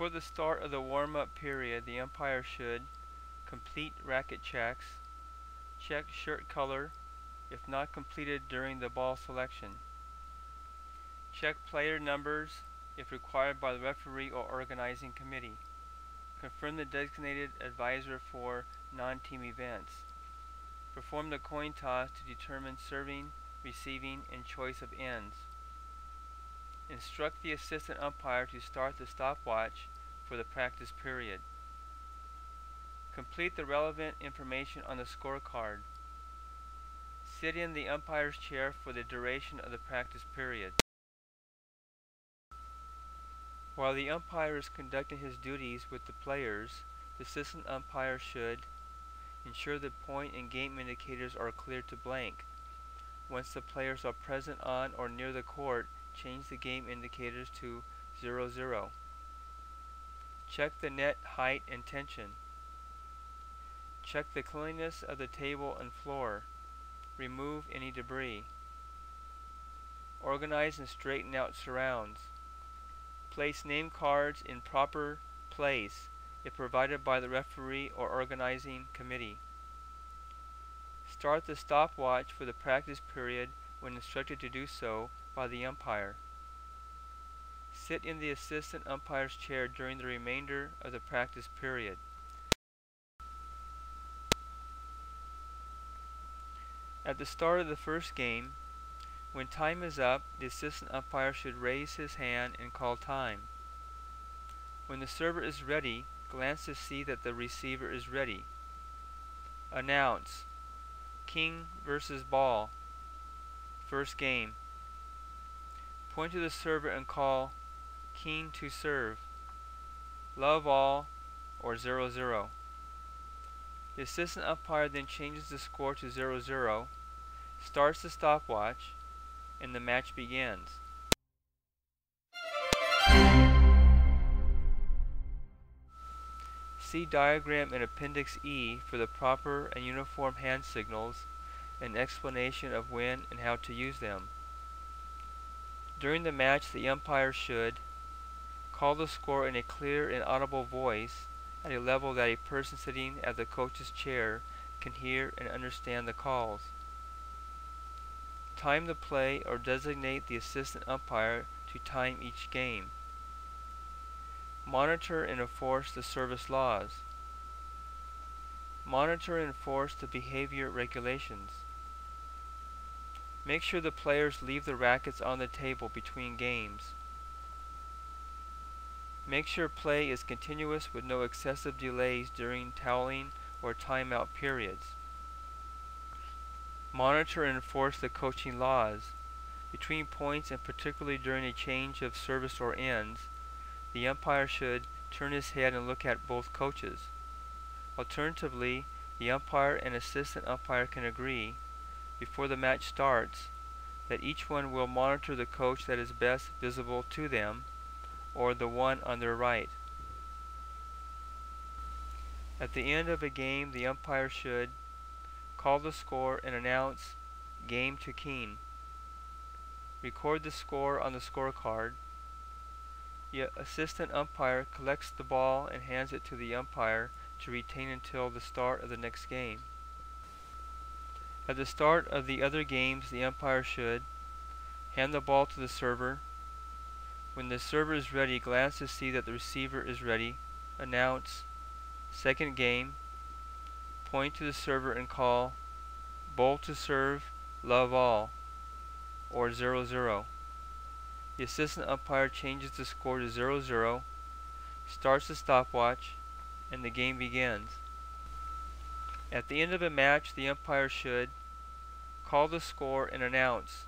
Before the start of the warm-up period, the umpire should complete racket checks, check shirt color if not completed during the ball selection, check player numbers if required by the referee or organizing committee, confirm the designated advisor for non-team events, perform the coin toss to determine serving, receiving, and choice of ends, instruct the assistant umpire to start the stopwatch for the practice period, complete the relevant information on the scorecard, sit in the umpire's chair for the duration of the practice period. While the umpire is conducting his duties with the players, the assistant umpire should ensure the point and game indicators are clear to blank. Once the players are present on or near the court, change the game indicators to 0-0. Check the net height and tension. Check the cleanliness of the table and floor. Remove any debris. Organize and straighten out surrounds. Place name cards in proper place if provided by the referee or organizing committee. Start the stopwatch for the practice period when instructed to do so by the umpire. Sit in the assistant umpire's chair during the remainder of the practice period. At the start of the first game, when time is up, the assistant umpire should raise his hand and call time. When the server is ready, glance to see that the receiver is ready. Announce: King versus Ball. First game. Point to the server and call King to serve. Love all or 0-0. The assistant umpire then changes the score to 0-0, starts the stopwatch, and the match begins. See diagram in Appendix E for the proper and uniform hand signals and explanation of when and how to use them. During the match, the umpire should call the score in a clear and audible voice at a level that a person sitting at the coach's chair can hear and understand the calls. Time the play or designate the assistant umpire to time each game. Monitor and enforce the service laws. Monitor and enforce the behavior regulations. Make sure the players leave the rackets on the table between games. Make sure play is continuous with no excessive delays during toweling or timeout periods. Monitor and enforce the coaching laws. Between points and particularly during a change of service or ends, the umpire should turn his head and look at both coaches. Alternatively, the umpire and assistant umpire can agree, before the match starts, that each one will monitor the coach that is best visible to them, or the one on their right. At the end of a game, the umpire should call the score and announce game to King. Record the score on the scorecard. The assistant umpire collects the ball and hands it to the umpire to retain until the start of the next game. At the start of the other games, the umpire should hand the ball to the server. When the server is ready, glance to see that the receiver is ready. Announce second game. Point to the server and call bowl to serve, love all, or 0-0. The assistant umpire changes the score to 0-0, starts the stopwatch, and the game begins. At the end of a match, the umpire should call the score and announce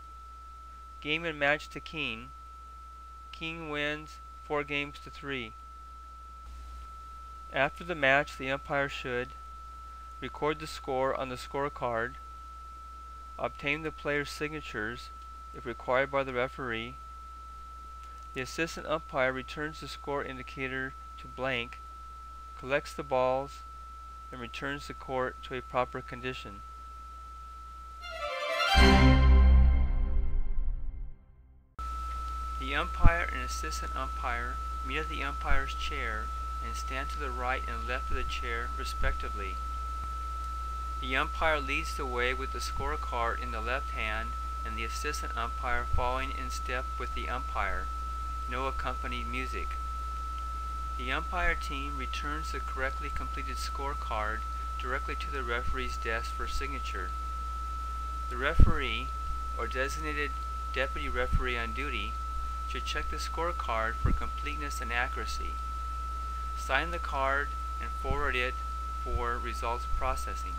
game and match to King. King wins 4-3. After the match, the umpire should record the score on the scorecard, obtain the players' signatures if required by the referee. The assistant umpire returns the score indicator to blank, collects the balls, and returns the court to a proper condition. The The umpire and assistant umpire meet at the umpire's chair and stand to the right and left of the chair, respectively. The umpire leads the way with the scorecard in the left hand and the assistant umpire following in step with the umpire. No accompanied music. The umpire team returns the correctly completed scorecard directly to the referee's desk for signature. The referee, or designated deputy referee on duty, should check the scorecard for completeness and accuracy. Sign the card and forward it for results processing.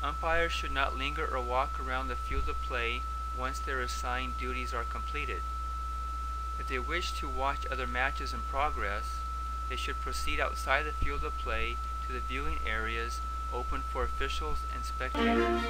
Umpires should not linger or walk around the field of play once their assigned duties are completed. If they wish to watch other matches in progress, they should proceed outside the field of play to the viewing areas open for officials and spectators.